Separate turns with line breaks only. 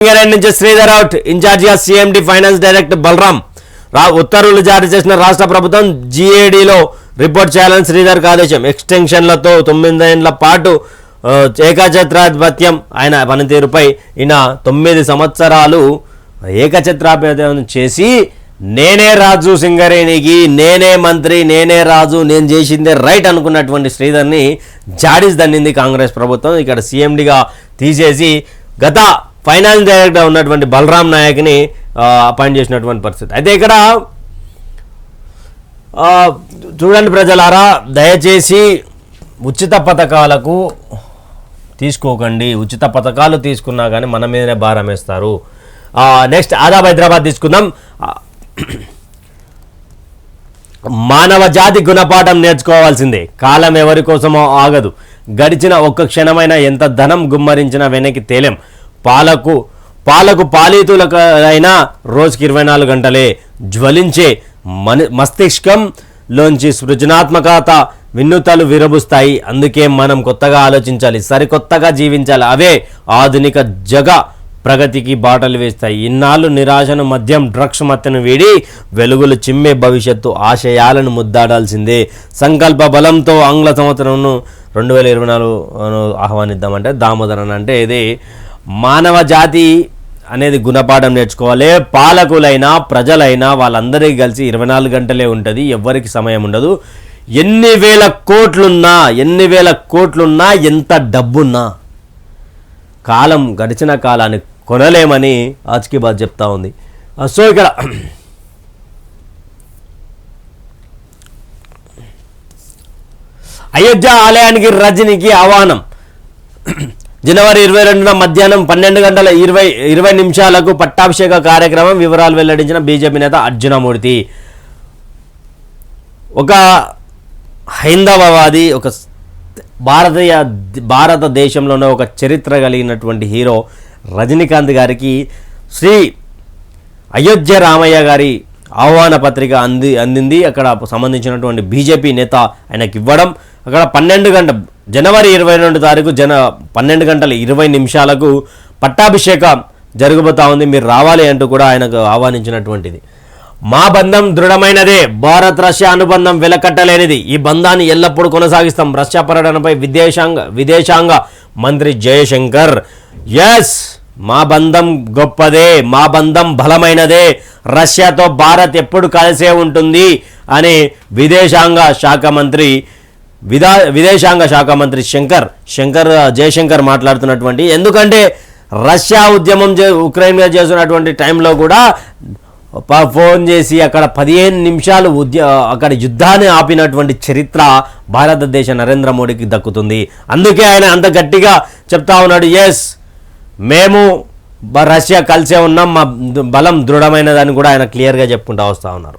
నుంచి శ్రీధర్ అవుట్ ఇన్ఛార్జిగా CMD finance director Balaram ఉత్తర్వులు జారీ చేసిన రాష్ట్ర ప్రభుత్వం జీఏడీలో రిపోర్ట్ చేయాలని శ్రీధర్కి ఆదేశం. ఎక్స్టెన్షన్లతో 9 ఏళ్ల పాటు ఏకఛత్రాధిపత్యం ఆయన పనితీరుపై ఈయన 9 సంవత్సరాలు ఏకఛత్రాధిపత్యం చేసి నేనే రాజు సింగరేణికి, నేనే మంత్రి, నేనే రాజు, నేను చేసిందే రైట్ అనుకున్నటువంటి శ్రీధర్ని జాడీస్ దన్నింది కాంగ్రెస్ ప్రభుత్వం. ఇక్కడ సీఎండీగా తీసేసి గత ఫైనాన్స్ డైరెక్టర్ ఉన్నటువంటి బలరాం నాయక్ని అపాయింట్ చేసినటువంటి పరిస్థితి. అయితే ఇక్కడ చూడండి ప్రజలారా, దయచేసి ఉచిత పథకాలకు తీసుకోకండి. ఉచిత పథకాలు తీసుకున్నా కానీ మన మీదనే భారం వేస్తారు. నెక్స్ట్ ఆదాబ్ హైదరాబాద్ తీసుకుందాం. మానవ జాతి గుణపాఠం నేర్చుకోవాల్సిందే. కాలం ఎవరి కోసమో ఆగదు. గడిచిన ఒక్క క్షణమైనా ఎంత ధనం గుమ్మరించినా వెనక్కి తేలేం. పాలకు పాలితులకైనా రోజుకి 24 గంటలే. జ్వలించే మస్తిష్కంలోంచి సృజనాత్మకత వినూతలు విరబుస్తాయి. అందుకే మనం కొత్తగా ఆలోచించాలి, సరికొత్తగా జీవించాలి. అవే ఆధునిక జగ ప్రగతికి బాటలు వేస్తాయి. ఇన్నాళ్ళు నిరాశను, మద్యం, డ్రగ్స్ మత్తను వీడి వెలుగులు చిమ్మే భవిష్యత్తు ఆశయాలను ముద్దాడాల్సిందే. సంకల్ప బలంతో ఆంగ్ల సంవత్సరంను 2024 ఆహ్వానిద్దామంటే దామోదరన్ అంటే ఇది మానవ జాతి అనేది గుణపాఠం నేర్చుకోవాలి. పాలకులైనా ప్రజలైనా వాళ్ళందరికీ కలిసి 24 గంటలే ఉంటుంది, ఎవ్వరికి సమయం ఉండదు. ఎన్ని వేల కోట్లున్నా ఎంత డబ్బున్నా కాలం గడిచిన కాలాన్ని కొనలేమని ఆజ్కి బాత్ చెప్తా ఉంది. సో ఇక్కడ అయోధ్య ఆలయానికి రజనీకి ఆహ్వానం. జనవరి 22న మధ్యాహ్నం 12:20 పట్టాభిషేక కార్యక్రమం వివరాలు వెల్లడించిన బీజేపీ నేత అర్జునమూర్తి. ఒక హైందవవాది, ఒక భారతదేశంలోనే ఒక చరిత్ర కలిగినటువంటి హీరో రజనీకాంత్ గారికి శ్రీ అయోధ్య రామయ్య గారి ఆహ్వాన పత్రిక అందింది. అక్కడ సంబంధించినటువంటి బీజేపీ నేత ఆయనకి ఇవ్వడం, అక్కడ జనవరి 22 తారీఖు 12:20 పట్టాభిషేకం జరగబోతా ఉంది, మీరు రావాలి అంటూ కూడా ఆయనకు ఆహ్వానించినటువంటిది. మా బంధం దృఢమైనదే, భారత్ రష్యా అనుబంధం వెలకట్టలేనిది. ఈ బంధాన్ని ఎల్లప్పుడూ కొనసాగిస్తాం. రష్యా పర్యటనపై విదేశాంగ మంత్రి జయశంకర్. ఎస్, మా బంధం గొప్పదే, మా బంధం బలమైనదే, రష్యాతో భారత్ ఎప్పుడు కలిసే ఉంటుంది అని విదేశాంగ శాఖ మంత్రి జయశంకర్ మాట్లాడుతున్నటువంటి. ఎందుకంటే రష్యా ఉద్యమం ఉక్రెయిన్ మీద చేస్తున్నటువంటి టైంలో కూడా ఫోన్ చేసి అక్కడ 15 నిమిషాలు అక్కడ యుద్ధాన్ని ఆపినటువంటి చరిత్ర భారతదేశ నరేంద్ర మోడీకి దక్కుతుంది. అందుకే ఆయన అంత గట్టిగా చెప్తా ఉన్నాడు, ఎస్ మేము రష్యా కలిసే ఉన్నాం, మా బలం దృఢమైనదని కూడా ఆయన క్లియర్గా చెప్పుకుంటూ వస్తూ ఉన్నారు.